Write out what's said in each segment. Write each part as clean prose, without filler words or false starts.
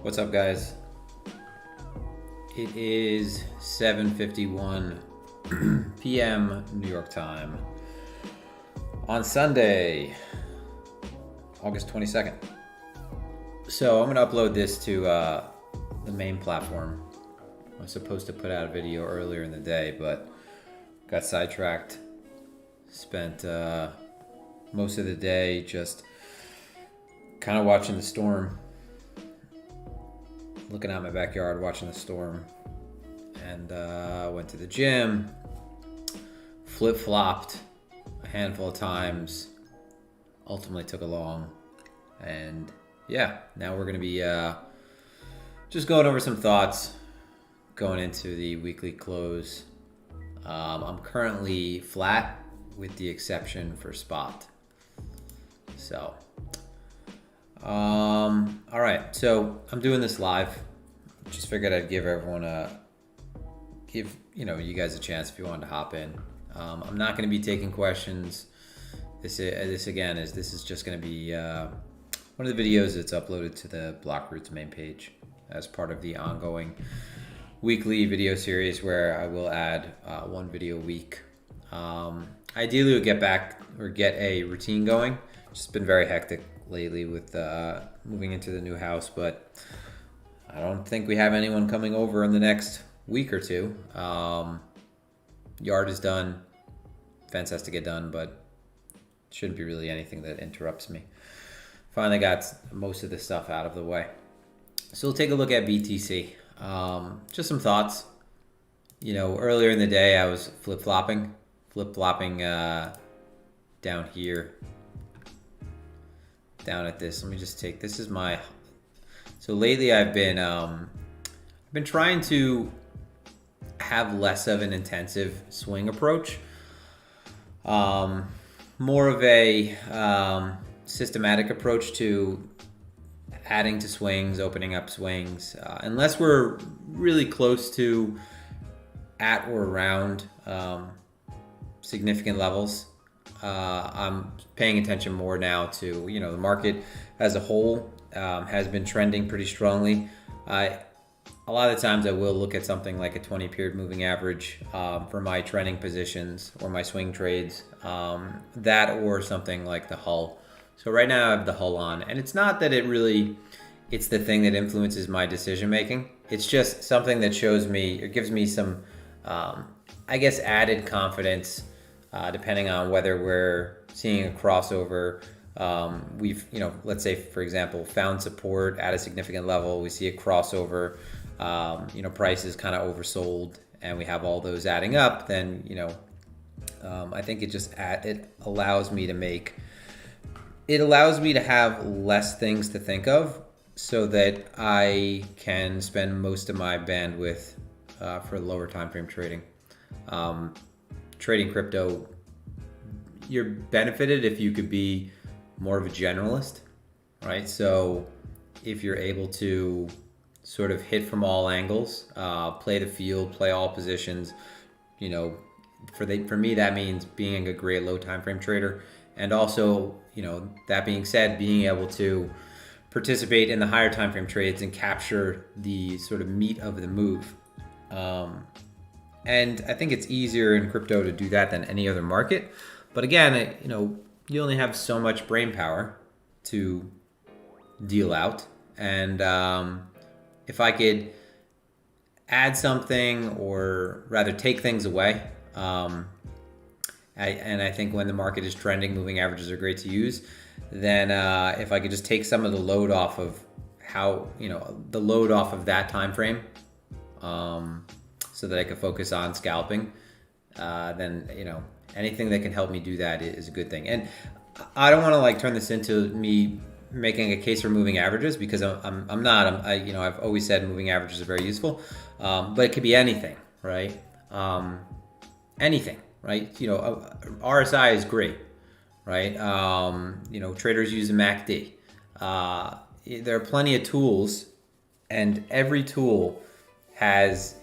What's up, guys? It is 7:51 p.m. New York time on Sunday, August 22nd. So I'm going to upload this to the main platform. I was supposed to put out a video earlier in the day, but got sidetracked. Spent most of the day just kind of watching the storm. Looking out my backyard, watching the storm, and went to the gym, flip-flopped a handful of times, ultimately took a long, and yeah, now we're going to be just going over some thoughts going into the weekly close. I'm currently flat with the exception for spot. So all right, so I'm doing this live. Just figured I'd give everyone you guys a chance if you wanted to hop in. I'm not going to be taking questions. This is just going to be one of the videos that's uploaded to the BlockRoots main page as part of the ongoing weekly video series where I will add one video a week. Ideally, we'll get a routine going. It's just been very hectic lately with moving into the new house, but I don't think we have anyone coming over in the next week or two. Yard is done, fence has to get done, but shouldn't be really anything that interrupts me. Finally got most of the stuff out of the way. So we'll take a look at BTC. Just some thoughts. Earlier in the day I was flip-flopping down here. Down at this. Let me just take, this is my, so lately I've been trying to have less of an intensive swing approach. More of a systematic approach to adding to swings, opening up swings, unless we're really close to at or around significant levels. I'm paying attention more now to, the market as a whole has been trending pretty strongly. A lot of times I will look at something like a 20-period moving average for my trending positions or my swing trades, that or something like the hull. So right now I have the hull on, and it's not that it's the thing that influences my decision making. It's just something that shows me, it gives me some, added confidence. Depending on whether we're seeing a crossover, we've, let's say, for example, found support at a significant level. We see a crossover, prices kind of oversold, and we have all those adding up. Then, I think it allows me to have less things to think of, so that I can spend most of my bandwidth for lower time frame trading. Trading crypto, you're benefited if you could be more of a generalist, right? So if you're able to sort of hit from all angles, play the field, play all positions, for me that means being a great low time frame trader, and also, that being said, being able to participate in the higher time frame trades and capture the sort of meat of the move. And I think it's easier in crypto to do that than any other market. But again, you only have so much brain power to deal out. And if I could add something, or rather take things away, I think when the market is trending, moving averages are great to use. Then if I could just take some of the load off of that time frame, so that I can focus on scalping, then, anything that can help me do that is a good thing. And I don't want to turn this into me making a case for moving averages, because I'm not. I've always said moving averages are very useful, but it could be anything, right? Anything, right? RSI is great, right? Traders use the MACD. There are plenty of tools, and every tool has,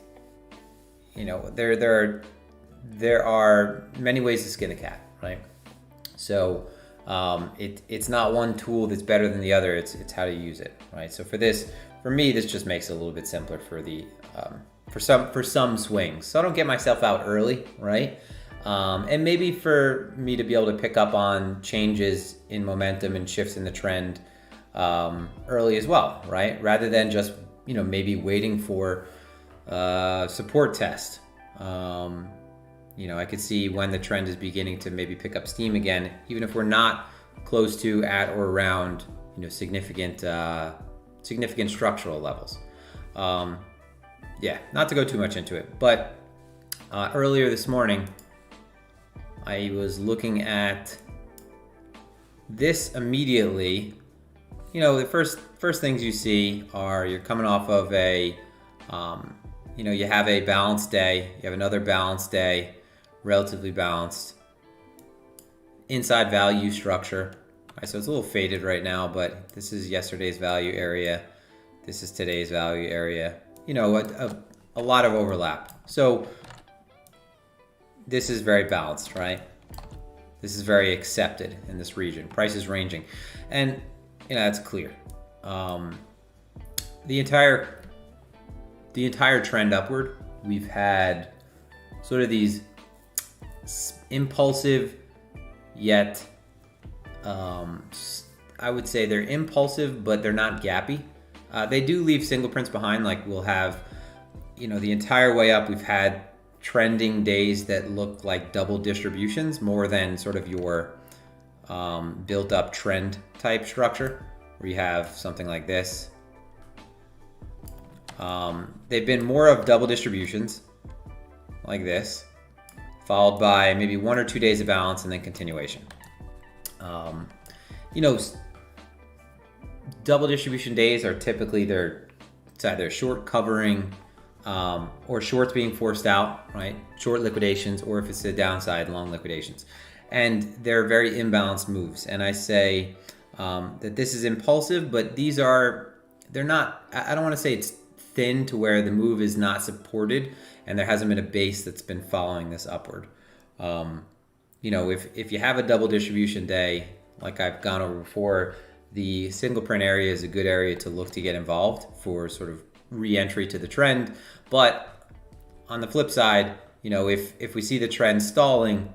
there are many ways to skin a cat, right? So It's not one tool that's better than the other. It's how to use it, right? So for me, this just makes it a little bit simpler for the for some swings. So I don't get myself out early, right? And maybe for me to be able to pick up on changes in momentum and shifts in the trend early as well, right? Rather than just maybe waiting for support test. I could see when the trend is beginning to maybe pick up steam again, even if we're not close to, at, or around, significant structural levels. Not to go too much into it, but earlier this morning, I was looking at this immediately. The first things you see are you're coming off of a, you have a balanced day, you have another balanced day, relatively balanced inside value structure. All right, so it's a little faded right now, but this is yesterday's value area. This is today's value area. A lot of overlap. So this is very balanced, right? This is very accepted in this region. Price is ranging, and that's clear. The entire trend upward, we've had sort of these impulsive, yet I would say they're impulsive, but they're not gappy. They do leave single prints behind. Like we'll have, the entire way up, we've had trending days that look like double distributions more than sort of your built up trend type structure, where you have something like this. They've been more of double distributions like this, followed by maybe 1 or 2 days of balance and then continuation. Double distribution days are typically it's either short covering or shorts being forced out, right? Short liquidations, or if it's the downside, long liquidations. And they're very imbalanced moves. And I say that this is impulsive, but they're not, I don't want to say it's thin to where the move is not supported and there hasn't been a base that's been following this upward. If you have a double distribution day, like I've gone over before, the single print area is a good area to look to get involved for sort of re-entry to the trend. But on the flip side, if we see the trend stalling,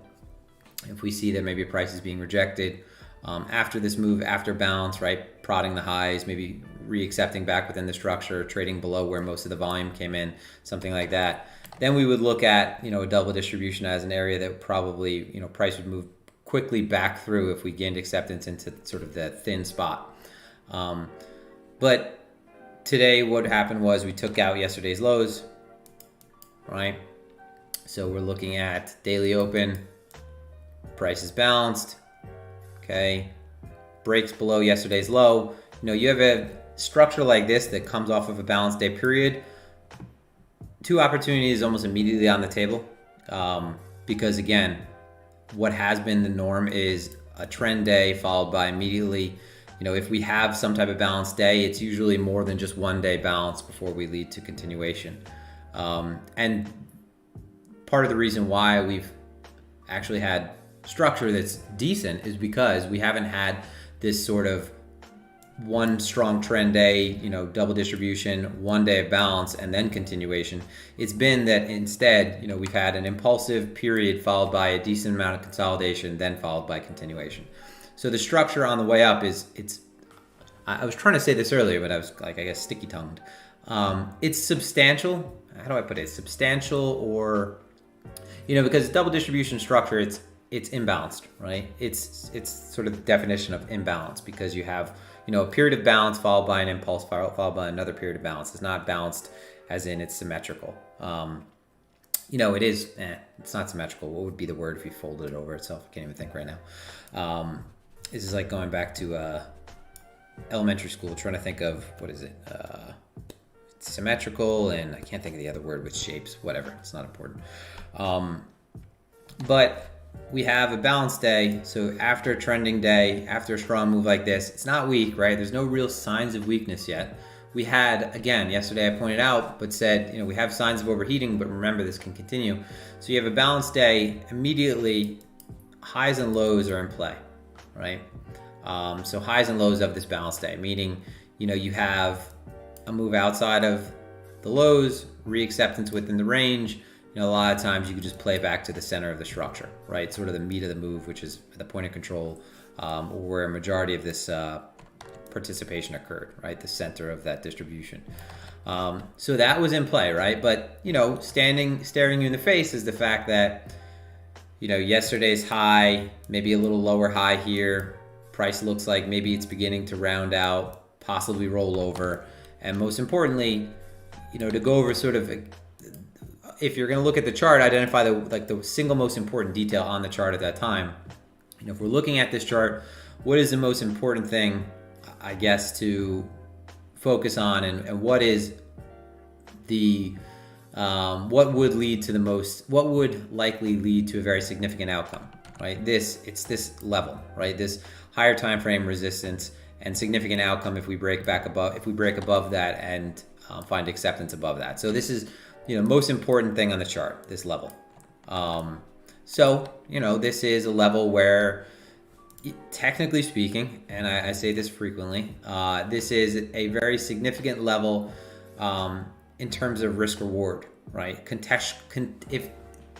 if we see that maybe a price is being rejected after this move, after balance, right, prodding the highs, maybe re-accepting back within the structure, trading below where most of the volume came in, something like that, then we would look at a double distribution as an area that probably price would move quickly back through if we gained acceptance into sort of that thin spot. But today what happened was we took out yesterday's lows, right? So we're looking at daily open, price is balanced, okay, breaks below yesterday's low. You have a structure like this that comes off of a balanced day period. Two opportunities almost immediately on the table, because again, what has been the norm is a trend day followed by immediately, if we have some type of balanced day, it's usually more than just 1 day balance before we lead to continuation. And part of the reason why we've actually had structure that's decent is because we haven't had this sort of one strong trend day, double distribution, 1 day of balance, and then continuation. It's been that instead, we've had an impulsive period followed by a decent amount of consolidation, then followed by continuation. So the structure on the way up I was trying to say this earlier, but I was like, I guess, sticky tongued. It's substantial. How do I put it? Substantial, or, because double distribution structure, it's imbalanced, right? It's sort of the definition of imbalance, because you have, a period of balance followed by an impulse followed by another period of balance. It's not balanced as in it's symmetrical. It is, it's not symmetrical. What would be the word if you folded it over itself? I can't even think right now. This is like going back to elementary school, trying to think of, what is it? It's symmetrical, and I can't think of the other word with shapes, whatever. It's not important. But we have a balanced day. So after a trending day, after a strong move like this, it's not weak, right? There's no real signs of weakness yet. We had, again, yesterday I pointed out, but said, we have signs of overheating, but remember this can continue. So you have a balanced day, immediately highs and lows are in play, right? So highs and lows of this balanced day, meaning, you have a move outside of the lows, reacceptance within the range. A lot of times you could just play back to the center of the structure, right? Sort of the meat of the move, which is the point of control, or where a majority of this participation occurred, right? The center of that distribution. So that was in play, right? But, staring you in the face is the fact that, yesterday's high, maybe a little lower high here. Price looks like maybe it's beginning to round out, possibly roll over. And most importantly, to go over sort of, if you're going to look at the chart, identify the single most important detail on the chart at that time. If we're looking at this chart, what is the most important thing, I guess, to focus on, and what is the what would likely lead to a very significant outcome, right? It's this level, right? This higher time frame resistance and significant outcome if we break above that and find acceptance above that. So this is most important thing on the chart, this level. So this is a level where, technically speaking, and I say this frequently, this is a very significant level in terms of risk reward, right? If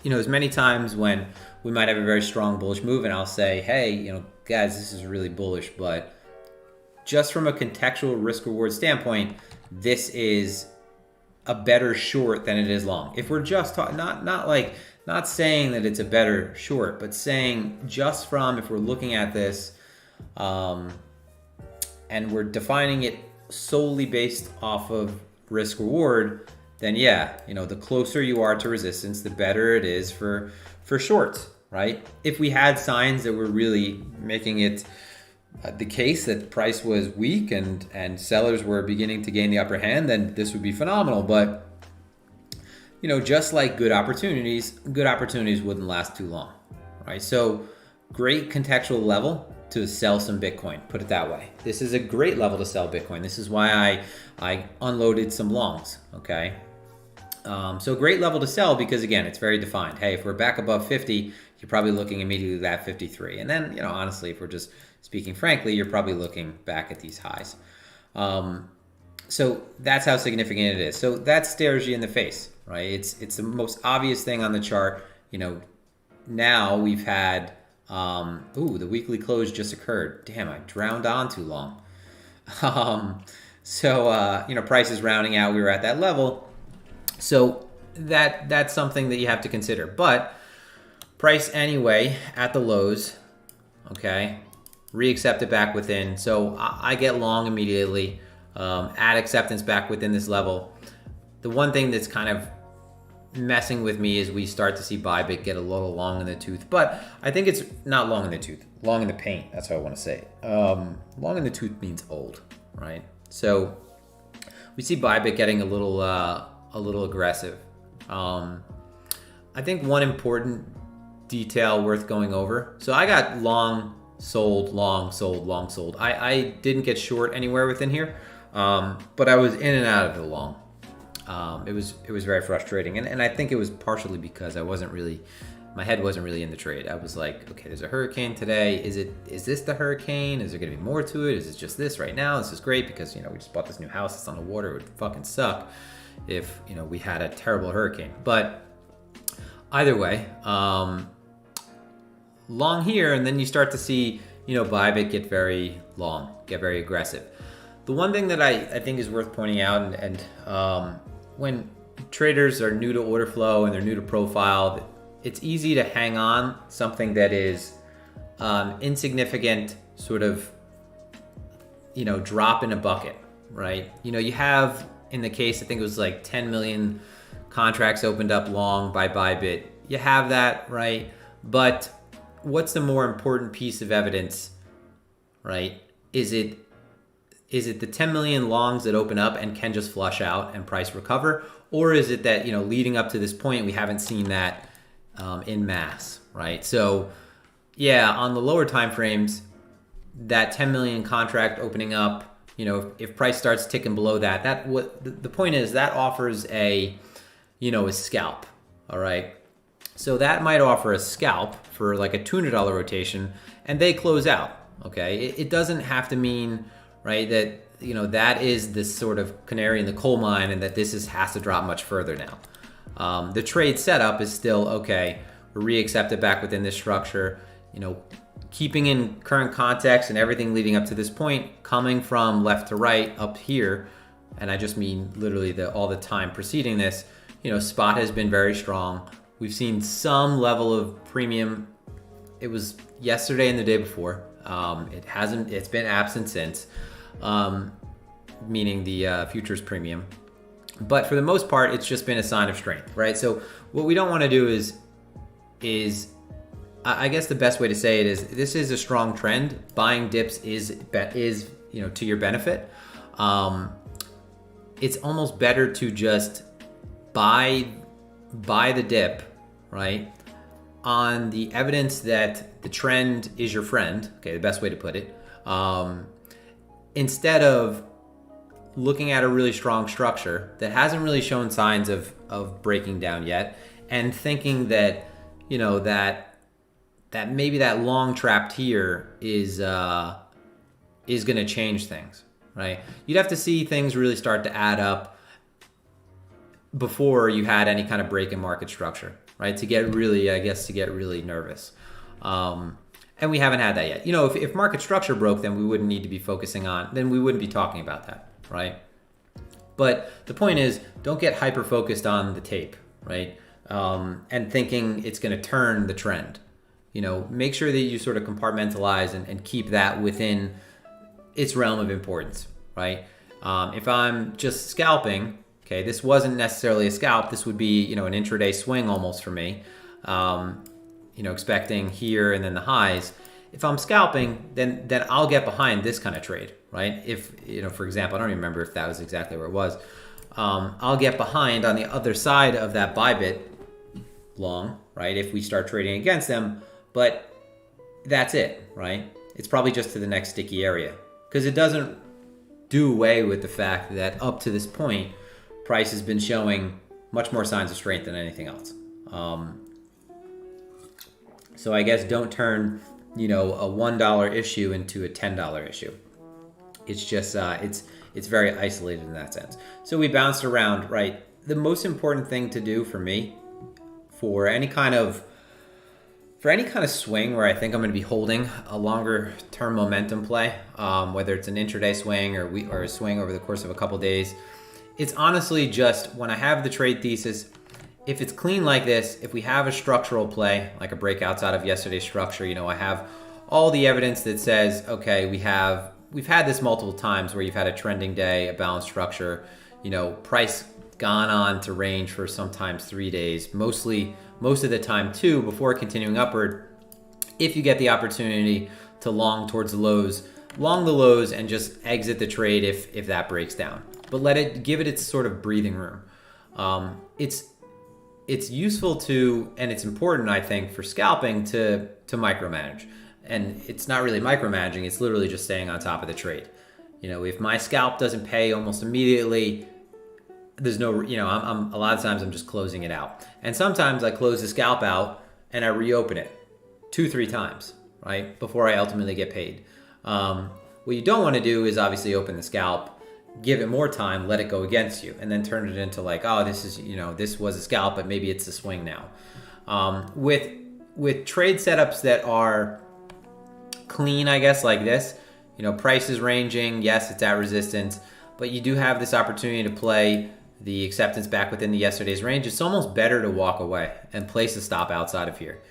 as many times when we might have a very strong bullish move, and I'll say, hey, guys, this is really bullish, but just from a contextual risk reward standpoint, this is a better short than it is long. If we're just talking, not saying that it's a better short, but saying just from, if we're looking at this and we're defining it solely based off of risk reward, then the closer you are to resistance, the better it is for shorts, right? If we had signs that were really making it the case that price was weak and sellers were beginning to gain the upper hand, then this would be phenomenal. But just like good opportunities wouldn't last too long, right? So great contextual level to sell some Bitcoin, put it that way. This is a great level to sell Bitcoin. This is why I unloaded some longs, okay? So great level to sell because, again, it's very defined. Hey, if we're back above 50, you're probably looking immediately at 53. And then, honestly, if we're just speaking frankly, you're probably looking back at these highs. So that's how significant it is. So that stares you in the face, right? It's the most obvious thing on the chart. Now we've had, the weekly close just occurred. Damn, I drowned on too long. Price is rounding out. We were at that level. So that's something that you have to consider. But price anyway at the lows, okay, reaccept it back within. So I get long immediately, add acceptance back within this level. The one thing that's kind of messing with me is we start to see Bybit get a little long in the tooth, but I think it's not long in the tooth, long in the paint. That's how I want to say it. Long in the tooth means old, right? So we see Bybit getting a little aggressive. I think one important detail worth going over. So I got long, sold, long, sold, long, sold. I didn't get short anywhere within here, but I was in and out of the long. It was very frustrating, and I think it was partially because my head wasn't really in the trade. I was like, okay, there's a hurricane today. Is this the hurricane? Is there gonna be more to it? Is it just this right now? This is great because we just bought this new house. It's on the water. It would fucking suck if we had a terrible hurricane. But either way, long here, and then you start to see Bybit get very long, get very aggressive. The one thing that I think is worth pointing out, and when traders are new to order flow and they're new to profile, it's easy to hang on something that is insignificant, sort of drop in a bucket, right? You have, in the case, I think it was like 10 million contracts opened up long by Bybit. You have that, right? But what's the more important piece of evidence, right? Is it the 10 million longs that open up and can just flush out and price recover? Or is it that, leading up to this point, we haven't seen that in mass, right? So yeah, on the lower time frames, that 10 million contract opening up, if price starts ticking below that, the point is that offers a scalp, all right? So that might offer a scalp for like a $200 rotation, and they close out. Okay, it doesn't have to mean, right, that that is this sort of canary in the coal mine, and that has to drop much further now. The trade setup is still okay. We're reaccepted back within this structure. Keeping in current context and everything leading up to this point, coming from left to right up here, and I just mean literally all the time preceding this. Spot has been very strong. We've seen some level of premium. It was yesterday and the day before. It's been absent since, meaning the futures premium. But for the most part, it's just been a sign of strength, right? So what we don't want to do is I guess the best way to say it is, this is a strong trend. Buying dips is to your benefit. It's almost better to just buy the dip, right, on the evidence that the trend is your friend. Okay, the best way to put it. Instead of looking at a really strong structure that hasn't really shown signs of breaking down yet, and thinking that that maybe that long trapped here is going to change things, right? You'd have to see things really start to add up before you had any kind of break in market structure, right? To get really nervous. And we haven't had that yet. If market structure broke, then we wouldn't need to be then we wouldn't be talking about that, right? But the point is, don't get hyper focused on the tape, right? And thinking it's going to turn the trend. Make sure that you sort of compartmentalize and keep that within its realm of importance, right? If I'm just scalping, okay, this wasn't necessarily a scalp. This would be, an intraday swing almost for me, expecting here and then the highs. If I'm scalping, then I'll get behind this kind of trade, right? If, for example, I don't even remember if that was exactly where it was. I'll get behind on the other side of that buy bit long, right? If we start trading against them, but that's it, right? It's probably just to the next sticky area, because it doesn't do away with the fact that up to this point, price has been showing much more signs of strength than anything else. So I guess don't turn, a $1 issue into a $10 issue. It's just, it's very isolated in that sense. So we bounced around, right? The most important thing to do for me, for any kind of swing where I think I'm going to be holding a longer term momentum play, whether it's an intraday swing or a swing over the course of a couple days, it's honestly just when I have the trade thesis, if it's clean like this, if we have a structural play, like a break outside of yesterday's structure, I have all the evidence that says, okay, we've had this multiple times where you've had a trending day, a balanced structure, price gone on to range for sometimes 3 days, most of the time 2, before continuing upward. If you get the opportunity to long towards the lows, long the lows and just exit the trade if that breaks down. But give it its sort of breathing room. It's useful to, and it's important, I think, for scalping to micromanage. And it's not really micromanaging, it's literally just staying on top of the trade. If my scalp doesn't pay almost immediately, there's no, I'm a lot of times I'm just closing it out. And sometimes I close the scalp out and I reopen it 2-3 times, right? Before I ultimately get paid. What you don't want to do is obviously open the scalp, give it more time, let it go against you, and then turn it into like, oh, this is, this was a scalp, but maybe it's a swing now. With trade setups that are clean, I guess, like this, price is ranging, yes, it's at resistance, but you do have this opportunity to play the acceptance back within the yesterday's range. It's almost better to walk away and place a stop outside of here.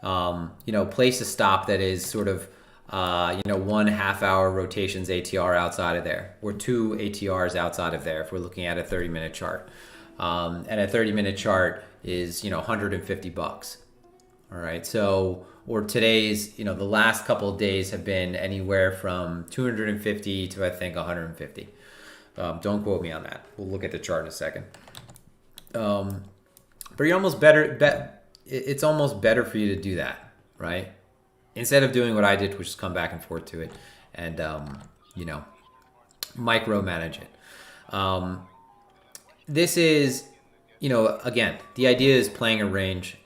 Place a stop that is sort of 1 half-hour rotations ATR outside of there, or 2 ATRs outside of there if we're looking at a 30-minute chart. And a 30-minute chart is, $150. All right, so, or today's, the last couple of days have been anywhere from 250 to, I think, 150. Don't quote me on that. We'll look at the chart in a second. But you're almost it's almost better for you to do that, right? Instead of doing what I did, which is come back and forth to it and, micromanage it. This is, again, the idea is playing a range.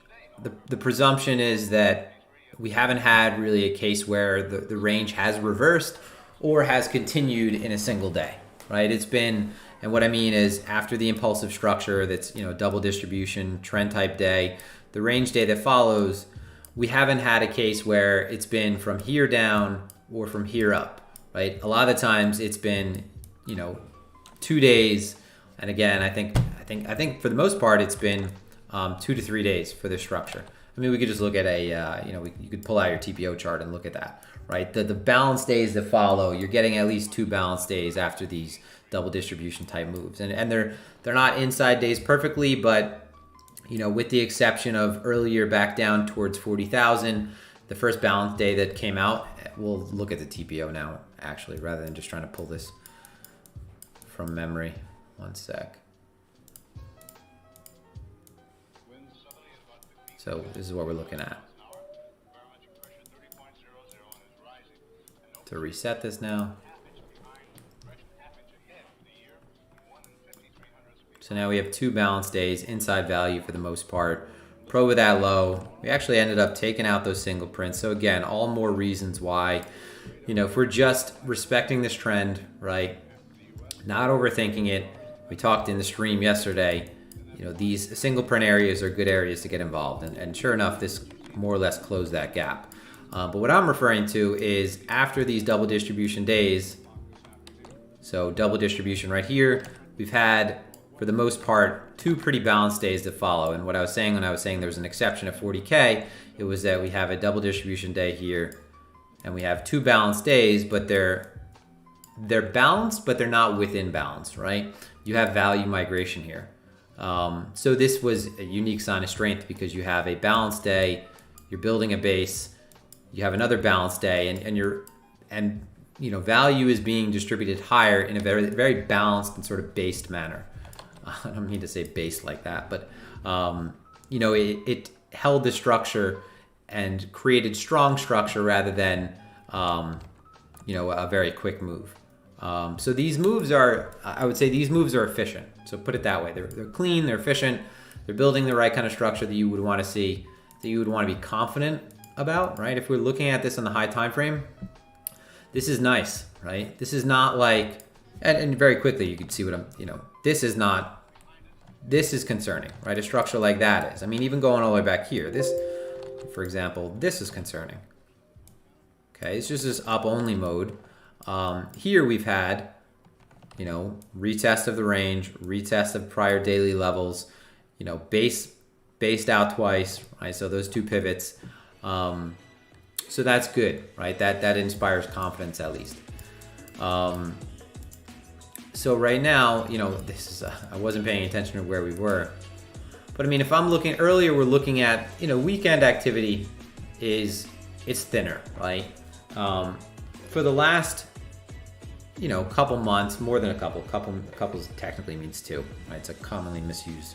The presumption is that we haven't had really a case where the range has reversed or has continued in a single day, right? It's been, and what I mean is after the impulsive structure that's, double distribution, trend type day, the range day that follows, we haven't had a case where it's been from here down or from here up, right? A lot of the times it's been, 2 days. And again, I think for the most part, it's been 2 to 3 days for this structure. I mean, we could just look at you could pull out your TPO chart and look at that, right? The balance days that follow, you're getting at least 2 balance days after these double distribution type moves. And they're not inside days perfectly, but, with the exception of earlier back down towards 40,000, the first balance day that came out, we'll look at the TPO now, actually, rather than just trying to pull this from memory. One sec. So this is what we're looking at. To reset this now. So now we have 2 balance days, inside value for the most part. Pro with that low. We actually ended up taking out those single prints. So again, all more reasons why, if we're just respecting this trend, right? Not overthinking it. We talked in the stream yesterday. These single print areas are good areas to get involved. And sure enough, this more or less closed that gap. But what I'm referring to is after these double distribution days, so double distribution right here, we've had, for the most part, 2 pretty balanced days that follow. And what I was saying when I was saying there was an exception at 40K, it was that we have a double distribution day here, and we have 2 balanced days, but they're balanced, but they're not within balance, right? You have value migration here. So this was a unique sign of strength because you have a balanced day, you're building a base, you have another balanced day, and value is being distributed higher in a very, very balanced and sort of based manner. I don't mean to say based like that, but it held the structure and created strong structure rather than a very quick move. So these moves are, I would say these moves are efficient. So put it that way. They're clean, they're efficient, they're building the right kind of structure that you would want to see, that you would want to be confident about, right? If we're looking at this on the high time frame, this is nice, right? This is not like, and very quickly you can see what this is concerning, right? A structure like that is. I mean, even going all the way back here, this, for example, this is concerning. Okay, it's just this up only mode. Here we've had, retest of the range, retest of prior daily levels, based out twice, right? So those 2 pivots. So that's good, right? That inspires confidence at least. So right now, this is, I wasn't paying attention to where we were. But I mean, if I'm looking earlier, we're looking at, weekend activity it's thinner, right? For the last, couple months, more than a couples technically means 2, right? It's a commonly misused,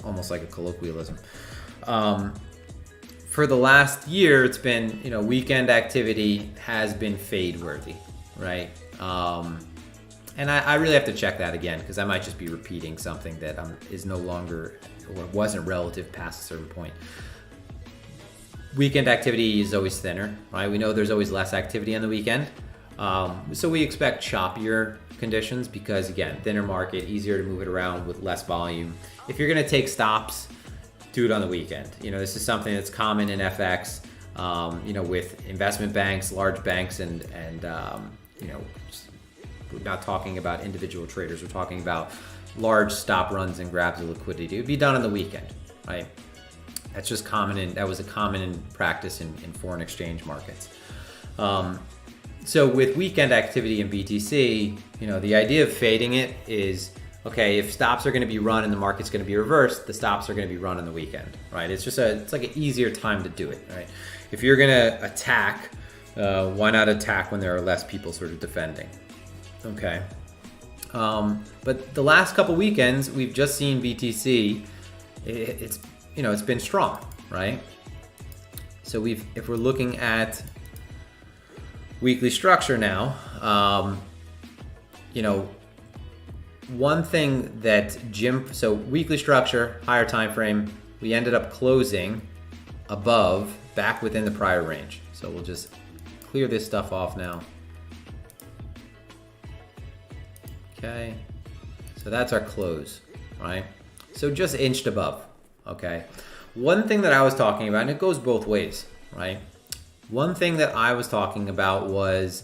almost like a colloquialism. For the last year, it's been, weekend activity has been fade worthy, right? And I really have to check that again because I might just be repeating something that is no longer or wasn't relative past a certain point. Weekend activity is always thinner, right? We know there's always less activity on the weekend. So we expect choppier conditions because, again, thinner market, easier to move it around with less volume. If you're going to take stops, do it on the weekend. This is something that's common in FX, with investment banks, large banks, and we're not talking about individual traders. We're talking about large stop runs and grabs of liquidity. It would be done on the weekend, right? That's just common, that was a common in practice in foreign exchange markets. So with weekend activity in BTC, the idea of fading it is, okay, if stops are going to be run and the market's going to be reversed, the stops are going to be run on the weekend, right? It's like an easier time to do it, right? If you're going to attack, why not attack when there are less people sort of defending? Okay. But the last couple weekends, we've just seen BTC, it's been strong, right? So if we're looking at weekly structure now, one thing that so weekly structure, higher time frame, we ended up closing above, back within the prior range. So we'll just clear this stuff off now. Okay, so that's our close, right? So just inched above, okay? One thing that I was talking about, and it goes both ways, right? One thing that I was talking about was,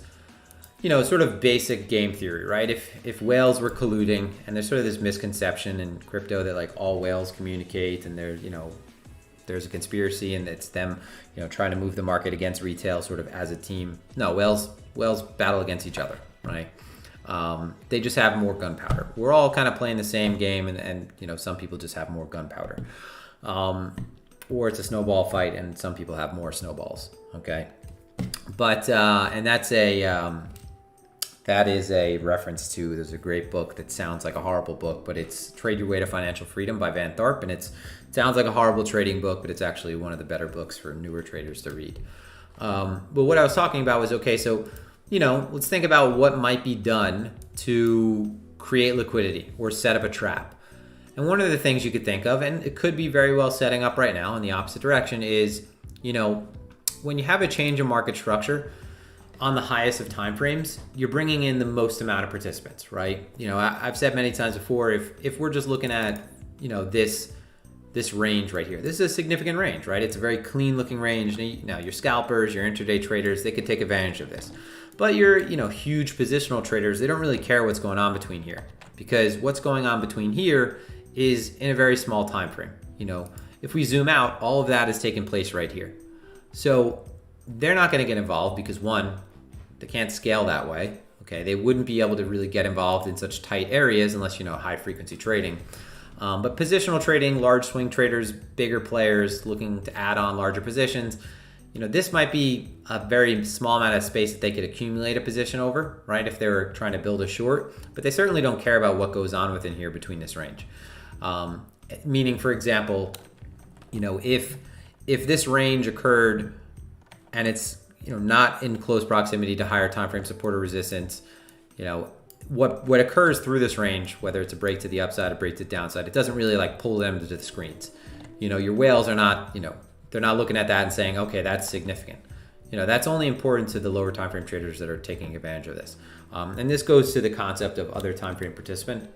you know, sort of basic game theory, right? If whales were colluding, and there's sort of this misconception in crypto that like all whales communicate, and they're, you know, there's a conspiracy and it's them, you know, trying to move the market against retail sort of as a team. No, whales battle against each other, right? They just have more gunpowder. We're all kind of playing the same game, and you know, some people just have more gunpowder. Or it's a snowball fight and some people have more snowballs, okay? But, and that is a reference to, there's a great book that sounds like a horrible book, but it's Trade Your Way to Financial Freedom by Van Tharp, and it sounds like a horrible trading book, but it's actually one of the better books for newer traders to read. But what I was talking about was, okay, so, you know, let's think about what might be done to create liquidity or set up a trap. And one of the things you could think of, and it could be very well setting up right now in the opposite direction, is, you know, when you have a change in market structure on the highest of time frames, you're bringing in the most amount of participants, right? You know, I've said many times before, if we're just looking at, you know, this range right here, this is a significant range, right? It's a very clean looking range. Now your scalpers, your intraday traders, they could take advantage of this. But your, you know, huge positional traders, they don't really care what's going on between here, because what's going on between here is in a very small time frame. You know, if we zoom out, all of that is taking place right here. So they're not going to get involved because, one, they can't scale that way. Okay, they wouldn't be able to really get involved in such tight areas unless, you know, high frequency trading. But positional trading, large swing traders, bigger players looking to add on larger positions, you know, this might be a very small amount of space that they could accumulate a position over, right? If they were trying to build a short, but they certainly don't care about what goes on within here between this range. Meaning, for example, you know, if this range occurred and it's, you know, not in close proximity to higher time frame support or resistance, you know, what occurs through this range, whether it's a break to the upside, a break to the downside, it doesn't really like pull them to the screens. You know, your whales are not, you know, they're not looking at that and saying, okay, that's significant. You know, that's only important to the lower time frame traders that are taking advantage of this. And this goes to the concept of other time frame participant.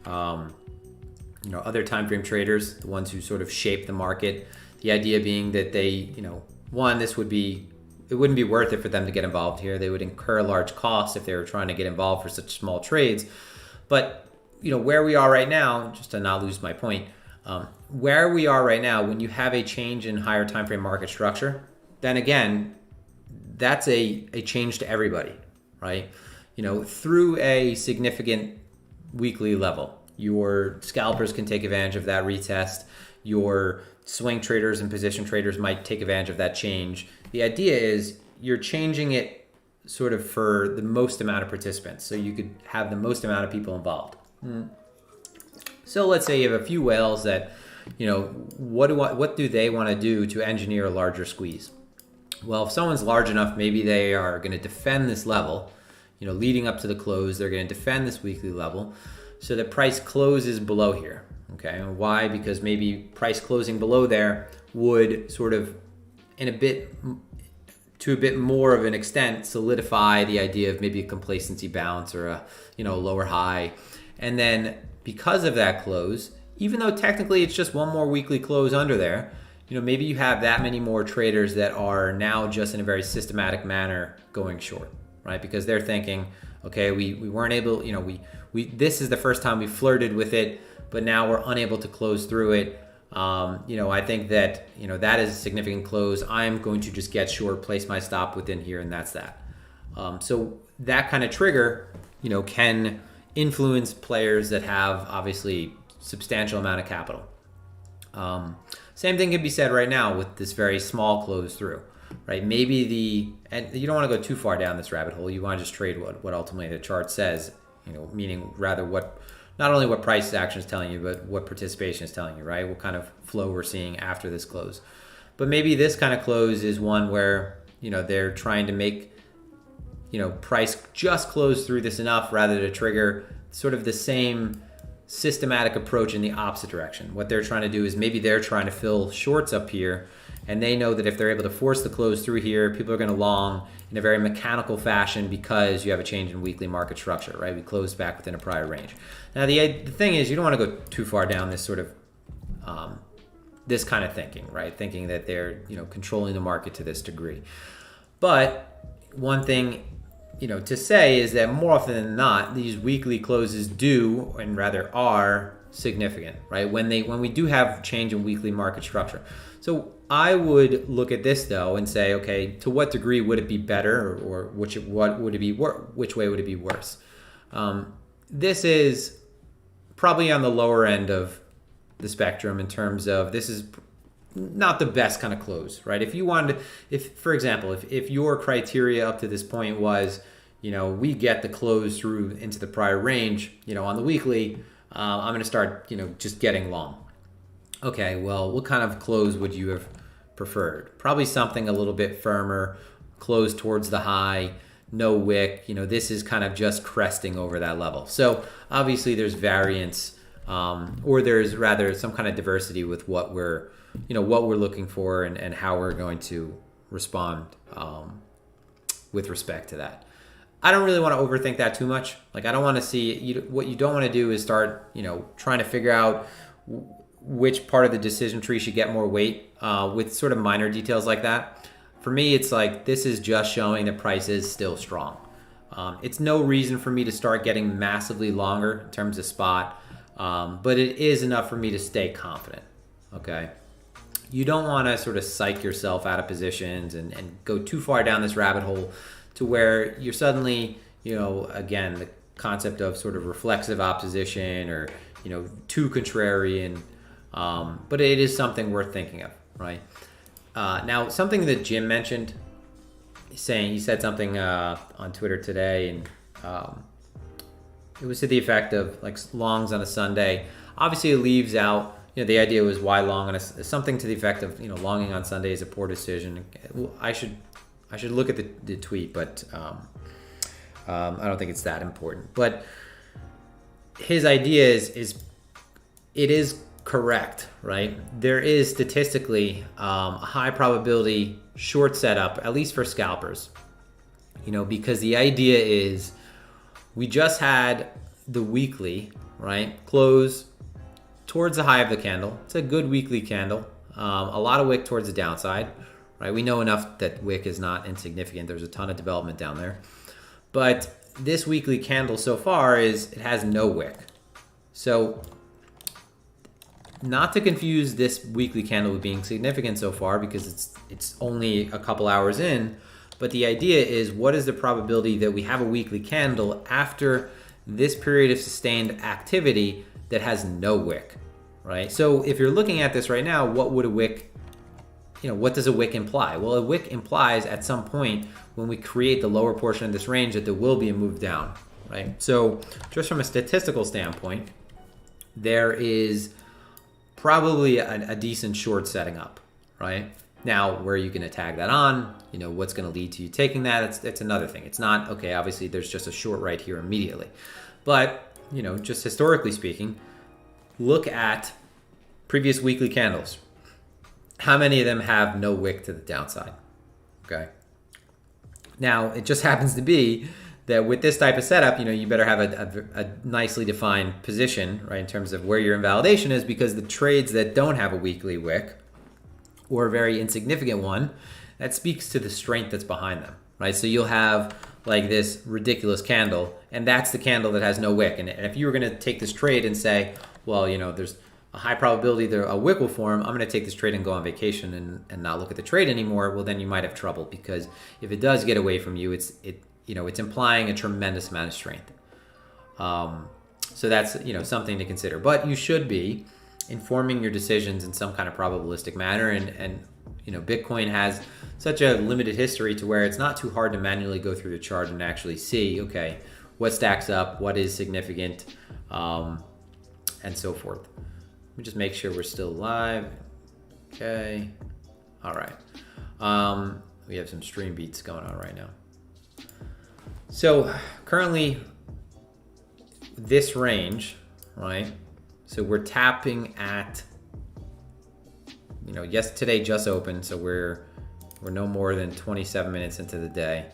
You know, other time frame traders, the ones who sort of shape the market. The idea being that they, you know, one, it wouldn't be worth it for them to get involved here. They would incur large costs if they were trying to get involved for such small trades. But, you know, where we are right now, just to not lose my point, where we are right now, when you have a change in higher time frame market structure, then again, that's a change to everybody, right? You know, through a significant weekly level, your scalpers can take advantage of that retest. Your swing traders and position traders might take advantage of that change. The idea is you're changing it sort of for the most amount of participants, so you could have the most amount of people involved. So let's say you have a few whales that, you know, what do they want to do to engineer a larger squeeze? Well, if someone's large enough, maybe they are going to defend this level, you know, leading up to the close. They're going to defend this weekly level so that price closes below here. Okay, and why? Because maybe price closing below there would sort of, to a bit more of an extent, solidify the idea of maybe a complacency bounce or a, you know, lower high. And then because of that close, even though technically it's just one more weekly close under there, you know, maybe you have that many more traders that are now just in a very systematic manner going short, right? Because they're thinking, okay, we weren't able, you know, we this is the first time we flirted with it, but now we're unable to close through it. You know, I think that, you know, that is a significant close. I'm going to just get short, place my stop within here, and that's that. So that kind of trigger, you know, can influence players that have obviously substantial amount of capital. Same thing can be said right now with this very small close through, right? Maybe and you don't want to go too far down this rabbit hole. You want to just trade what ultimately the chart says, you know, meaning rather not only what price action is telling you, but what participation is telling you, right? What kind of flow we're seeing after this close. But maybe this kind of close is one where, you know, they're trying to make, you know, price just close through this enough rather to trigger sort of the same systematic approach in the opposite direction. What they're trying to do is maybe they're trying to fill shorts up here, and they know that if they're able to force the close through here, people are going to long in a very mechanical fashion because you have a change in weekly market structure, right? We closed back within a prior range. Now, the thing is, you don't want to go too far down this sort of this kind of thinking, right? Thinking that they're, controlling the market to this degree. But one thing, to say is that more often than not, these weekly closes do, and rather are, significant, right? When we do have change in weekly market structure. So I would look at this though and say, okay, to what degree would it be better, or which way would it be worse? This is probably on the lower end of the spectrum in terms of this is not the best kind of close, right? For example, if your criteria up to this point was, we get the close through into the prior range, on the weekly, I'm going to start, just getting long. Okay, well, what kind of close would you have preferred? Probably something a little bit firmer, close towards the high, no wick. This is kind of just cresting over that level. So obviously there's variance, or there's rather some kind of diversity with what we're looking for and how we're going to respond with respect to that. I don't really want to overthink that too much. Like, I don't want to see what you don't want to do is start, trying to figure out which part of the decision tree should get more weight with sort of minor details like that. For me, it's like this is just showing the price is still strong. It's no reason for me to start getting massively longer in terms of spot, but it is enough for me to stay confident. Okay. You don't want to sort of psych yourself out of positions and go too far down this rabbit hole to where you're suddenly, again, the concept of sort of reflexive opposition or, too contrarian. But it is something worth thinking of, right? Now, something that Jim mentioned, he said something on Twitter today, and it was to the effect of like longs on a Sunday. Obviously, it leaves out, the idea was why long on something to the effect of, longing on Sunday is a poor decision. I should look at the tweet, but I don't think it's that important. But his idea is it is correct, right? There is statistically a high probability short setup, at least for scalpers, because the idea is we just had the weekly, right, close towards the high of the candle. It's a good weekly candle. A lot of wick towards the downside, right? We know enough that wick is not insignificant. There's a ton of development down there. But this weekly candle so far it has no wick. So not to confuse this weekly candle with being significant so far because it's only a couple hours in, but the idea is what is the probability that we have a weekly candle after this period of sustained activity that has no wick, right? So if you're looking at this right now, what would a wick, what does a wick imply? Well, a wick implies at some point when we create the lower portion of this range that there will be a move down, right? So just from a statistical standpoint, there is probably a decent short setting up, right? Now, where you can tag that on, what's going to lead to you taking that, it's another thing. It's not, okay, obviously there's just a short right here immediately. But, just historically speaking, look at previous weekly candles. How many of them have no wick to the downside? Okay. Now, it just happens to be that with this type of setup, you better have a nicely defined position, right, in terms of where your invalidation is, because the trades that don't have a weekly wick or a very insignificant one, that speaks to the strength that's behind them, right? So you'll have like this ridiculous candle, and that's the candle that has no wick. And if you were going to take this trade and say, well, there's a high probability that a wick will form, I'm going to take this trade and go on vacation and not look at the trade anymore, well, then you might have trouble, because if it does get away from you, it's implying a tremendous amount of strength. So that's, something to consider. But you should be informing your decisions in some kind of probabilistic manner. And Bitcoin has such a limited history to where it's not too hard to manually go through the chart and actually see, okay, what stacks up, what is significant, and so forth. Let me just make sure we're still live. Okay. All right. We have some stream beats going on right now. So currently this range, right? So we're tapping at yes, today just opened, so we're no more than 27 minutes into the day.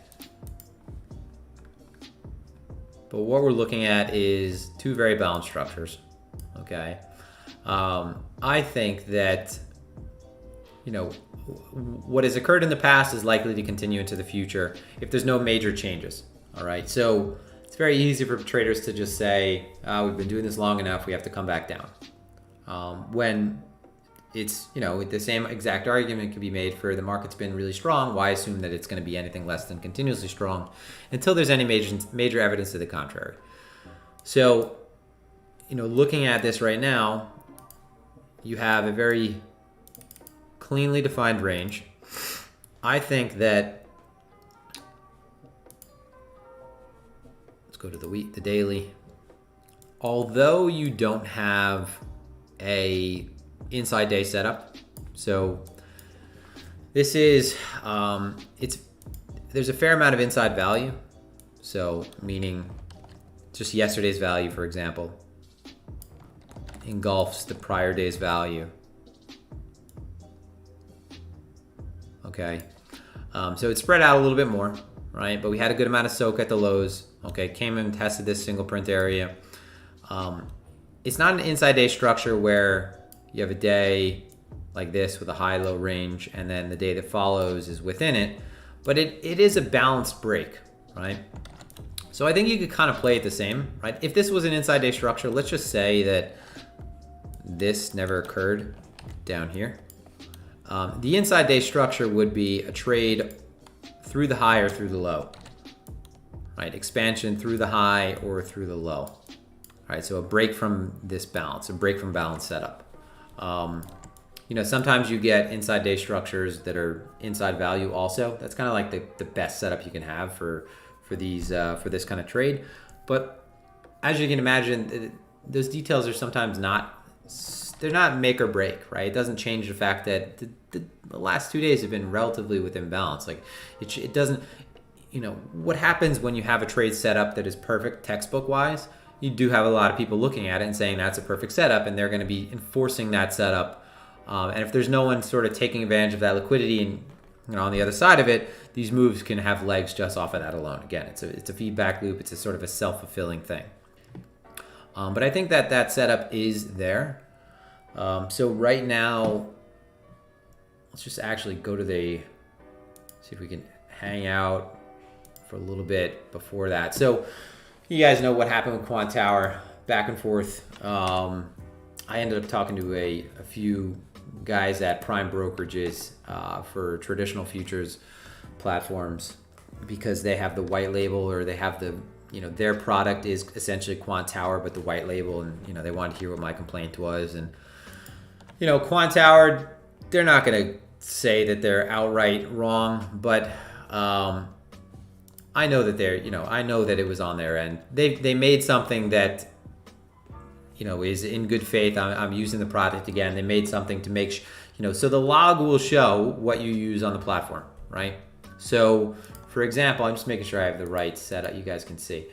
But what we're looking at is two very balanced structures, okay? I think that, what has occurred in the past is likely to continue into the future if there's no major changes, all right? So it's very easy for traders to just say, we've been doing this long enough, we have to come back down. When it's, the same exact argument can be made for the market's been really strong. Why assume that it's going to be anything less than continuously strong until there's any major evidence to the contrary? So, looking at this right now, you have a very cleanly defined range. I think that, let's go to the daily. Although you don't have a inside day setup, so this is there's a fair amount of inside value, so meaning just yesterday's value, for example, engulfs the prior day's value. Okay, so it's spread out a little bit more, right? But we had a good amount of soak at the lows. Okay, came and tested this single print area. It's not an inside day structure where you have a day like this with a high-low range, and then the day that follows is within it, but it is a balanced break, right? So I think you could kind of play it the same, right? If this was an inside day structure, let's just say that this never occurred down here. The inside day structure would be a trade through the high or through the low, right? Expansion through the high or through the low. All right, so a break from this balance, a break from balance setup. Sometimes you get inside day structures that are inside value also. That's kind of like the best setup you can have for this kind of trade. But as you can imagine, those details are sometimes they're not make or break, right? It doesn't change the fact that the last 2 days have been relatively within balance. Like it doesn't, what happens when you have a trade setup that is perfect textbook wise? You do have a lot of people looking at it and saying that's a perfect setup, and they're going to be enforcing that setup. And if there's no one sort of taking advantage of that liquidity and on the other side of it, these moves can have legs just off of that alone. Again, it's a feedback loop. It's a sort of a self-fulfilling thing. But I think that setup is there. So right now, let's just actually go to see if we can hang out for a little bit before that. So you guys know what happened with Quant Tower, back and forth. I ended up talking to a few guys at prime brokerages for traditional futures platforms, because they have the white label, or they have their product is essentially Quant Tower, but the white label, and they wanted to hear what my complaint was. And Quant Tower, they're not going to say that they're outright wrong, but I know that I know that it was on their end. They made something that, is in good faith. I'm using the product again. They made something to make, so the log will show what you use on the platform, right? So, for example, I'm just making sure I have the right setup. You guys can see.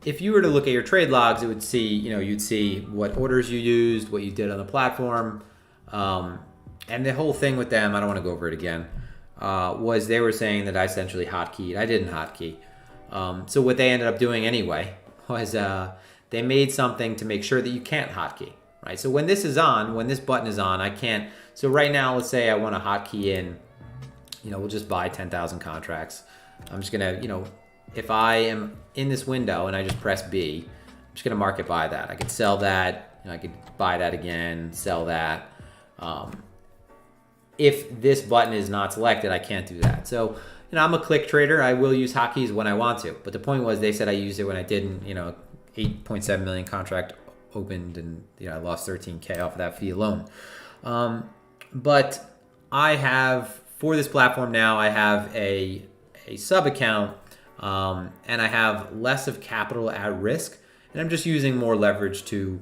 If you were to look at your trade logs, it would see, you'd see what orders you used, what you did on the platform, and the whole thing with them. I don't want to go over it again. Was they were saying that I essentially hotkeyed. I didn't hotkey. So what they ended up doing anyway was they made something to make sure that you can't hotkey, right? So when this is on, when this button is on, I can't. So right now, let's say I want to hotkey in, we'll just buy 10,000 contracts. I'm just going to, if I am in this window and I just press B, I'm just going to market buy that. I could sell that. I could buy that again, sell that. If this button is not selected, I can't do that. So, I'm a click trader. I will use hotkeys when I want to. But the point was, they said I used it when I didn't. 8.7 million contract opened, and I lost 13K off of that fee alone. But I have, for this platform now, I have a sub account, and I have less of capital at risk, and I'm just using more leverage to,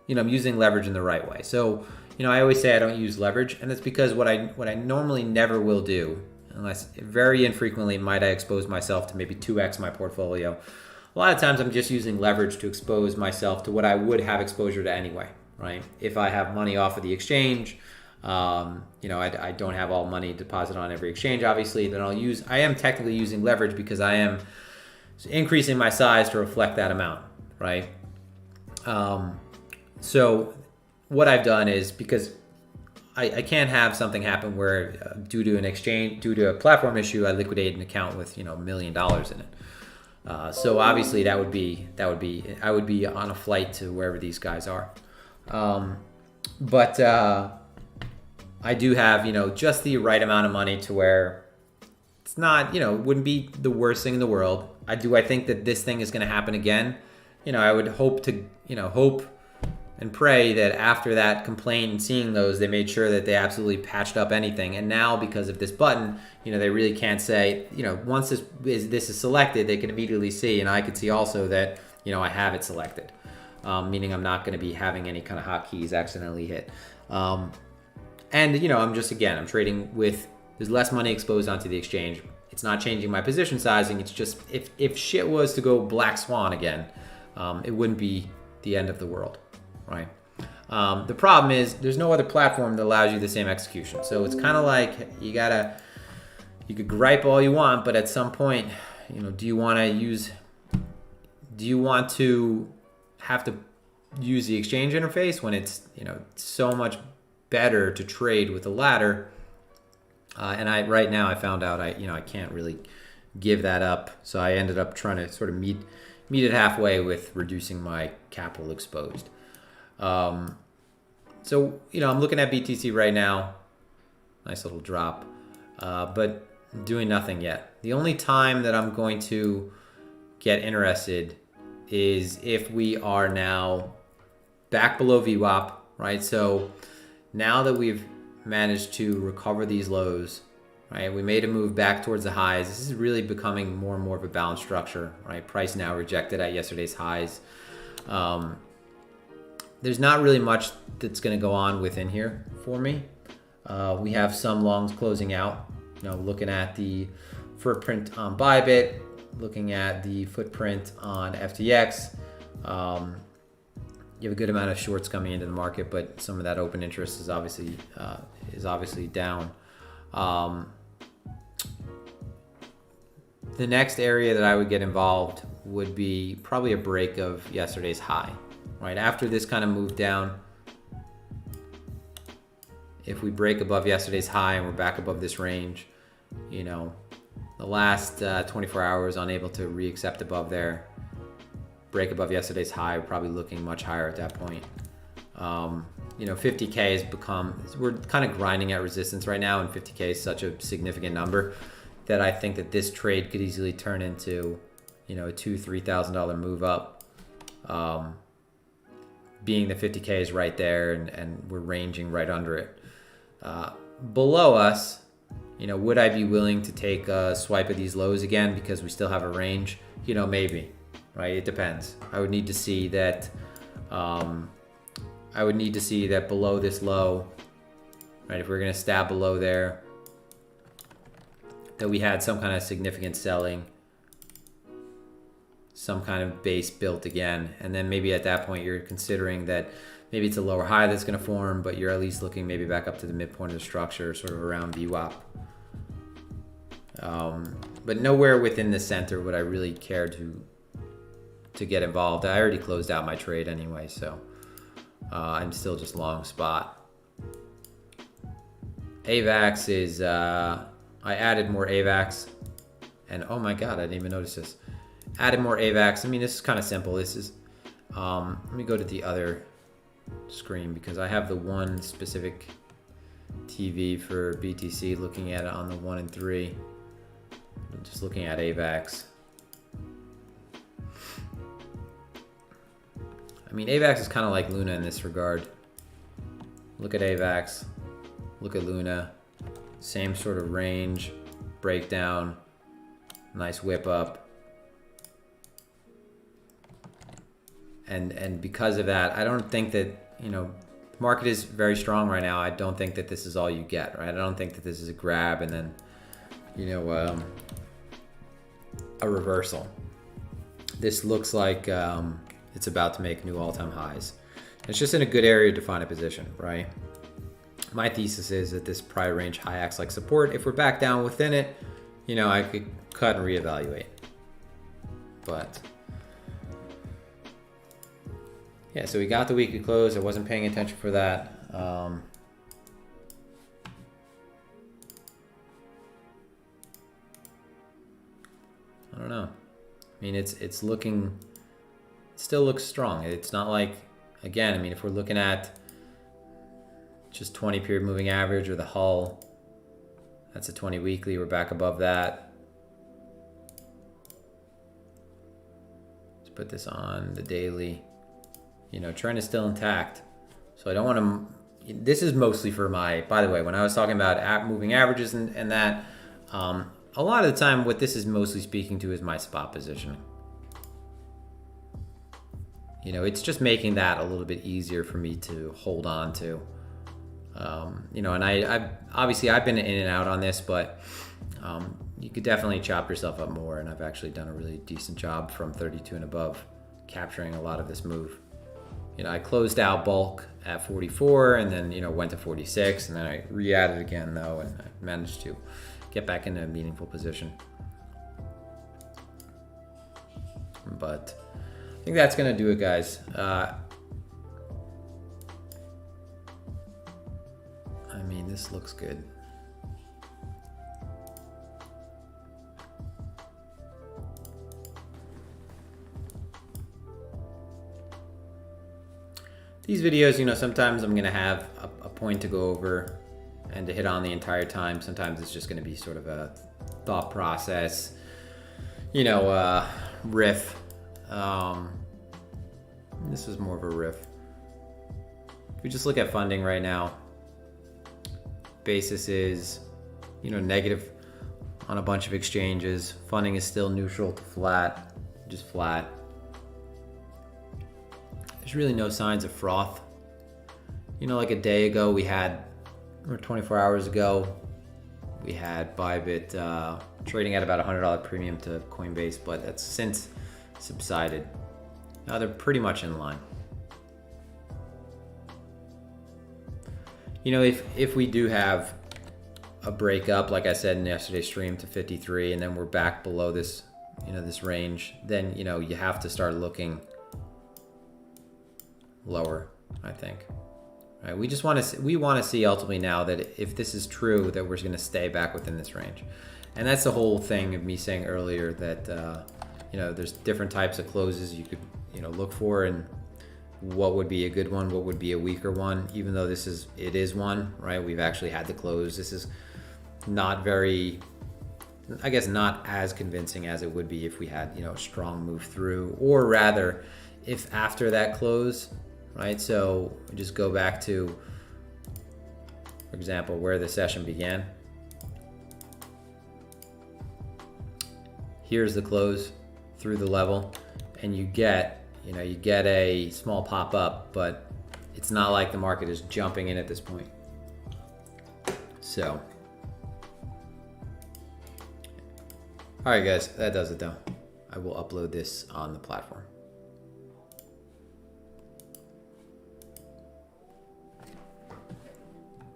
I'm using leverage in the right way. So, I always say I don't use leverage, and that's because what I normally never will do, unless very infrequently might I expose myself to maybe 2x my portfolio. A lot of times I'm just using leverage to expose myself to what I would have exposure to anyway, right? If I have money off of the exchange, I don't have all money deposited on every exchange, obviously. Then I am technically using leverage because I am increasing my size to reflect that amount, right? So what I've done is, because I can't have something happen where due to a platform issue, I liquidate an account with $1 million in it. So obviously I would be on a flight to wherever these guys are. But I do have just the right amount of money to where it's not it wouldn't be the worst thing in the world. I think that this thing is going to happen again. I would hope and pray that after that complaint and seeing those, they made sure that they absolutely patched up anything. And now, because of this button, they really can't say, once this is selected, they can immediately see, and I could see also that, I have it selected, meaning I'm not going to be having any kind of hotkeys accidentally hit. And, I'm trading with, there's less money exposed onto the exchange. It's not changing my position sizing. It's just, if shit was to go black swan again, it wouldn't be the end of the world. Right. The problem is there's no other platform that allows you the same execution. So it's kind of like you could gripe all you want, but at some point, do you want to have to use the exchange interface when it's, so much better to trade with the ladder? And right now I found out I can't really give that up. So I ended up trying to sort of meet it halfway with reducing my capital exposed. So, I'm looking at BTC right now. Nice little drop, but doing nothing yet. The only time that I'm going to get interested is if we are now back below VWAP, right? So now that we've managed to recover these lows, right? We made a move back towards the highs. This is really becoming more and more of a balanced structure, right? Price now rejected at yesterday's highs. There's not really much that's going to go on within here for me. We have some longs closing out. Looking at the footprint on Bybit, looking at the footprint on FTX. You have a good amount of shorts coming into the market, but some of that open interest is obviously down. The next area that I would get involved would be probably a break of yesterday's high. Right after this kind of move down, if we break above yesterday's high and we're back above this range, the last 24 hours unable to re-accept above there, break above yesterday's high, we're probably looking much higher at that point. 50K has become, we're kind of grinding at resistance right now, and 50K is such a significant number that I think that this trade could easily turn into, a $2,000-$3,000 move up. Being the 50K is right there, and we're ranging right under it. Below us, would I be willing to take a swipe of these lows again because we still have a range? Maybe, right? It depends. I would need to see that below this low, right? If we're going to stab below there, that we had some kind of significant selling, some kind of base built again, and then maybe at that point you're considering that maybe it's a lower high that's going to form, but you're at least looking maybe back up to the midpoint of the structure, sort of around VWAP. But nowhere within the center would I really care to get involved. I already closed out my trade anyway, so I'm still just long spot. AVAX is I added more AVAX, and oh my god, I didn't even notice this. Added more AVAX. I mean, this is kind of simple. This is, let me go to the other screen because I have the one specific TV for BTC looking at it on the 1 and 3. I'm just looking at AVAX. I mean, AVAX is kind of like Luna in this regard. Look at AVAX, look at Luna, same sort of range, breakdown, nice whip up. And because of that, I don't think that, the market is very strong right now. I don't think that this is all you get, right? I don't think that this is a grab and then, a reversal. This looks like it's about to make new all-time highs. It's just in a good area to find a position, right? my thesis is that this prior range high acts like support. If we're back down within it, you know, I could cut and reevaluate. But yeah, so we got the weekly close. I wasn't paying attention for that. I don't know. I mean, it's looking, it still looks strong. It's not like, again, I mean, if we're looking at just 20 period moving average or the hull, that's a 20 weekly. We're back above that. Let's put this on the daily. You know, trend is still intact. So I don't want to, this is mostly for my, by the way, when I was talking about moving averages and that, a lot of the time what this is mostly speaking to is my spot positioning. You know, it's just making that a little bit easier for me to hold on to. You know, and I've obviously I've been in and out on this, but you could definitely chop yourself up more, and I've actually done a really decent job from 32 and above, capturing a lot of this move. You know, I closed out bulk at 44 and then, you know, went to 46, and then I re-added again though, and I managed to get back into a meaningful position. But I think that's gonna do it, guys. I mean, this looks good. These videos, you know, sometimes I'm gonna have a point to go over and to hit on the entire time. Sometimes it's just gonna be sort of a thought process, you know, riff. This is more of a riff. If we just look at funding right now, basis is, you know, negative on a bunch of exchanges. Funding is still neutral to flat, just flat. There's really no signs of froth. You know, like a day ago we had, or 24 hours ago, we had Bybit trading at about $100 premium to Coinbase, but that's since subsided. Now they're pretty much in line. You know, if we do have a breakup, like I said in yesterday's stream, to 53, and then we're back below this, you know, this range, then, you know, you have to start looking lower, I think. Right? We just want to see ultimately now that if this is true, that we're going to stay back within this range. And that's the whole thing of me saying earlier that you know, there's different types of closes you could, you know, look for, and what would be a good one, what would be a weaker one. Even though it is one, right? We've actually had to close. This is not very, I guess, not as convincing as it would be if we had, you know, a strong move through, or rather if after that close, right? So just go back to, for example, where the session began. Here's the close through the level, and you get, you know, you get a small pop up, but it's not like the market is jumping in at this point. So, all right, guys, that does it though. I will upload this on the platform.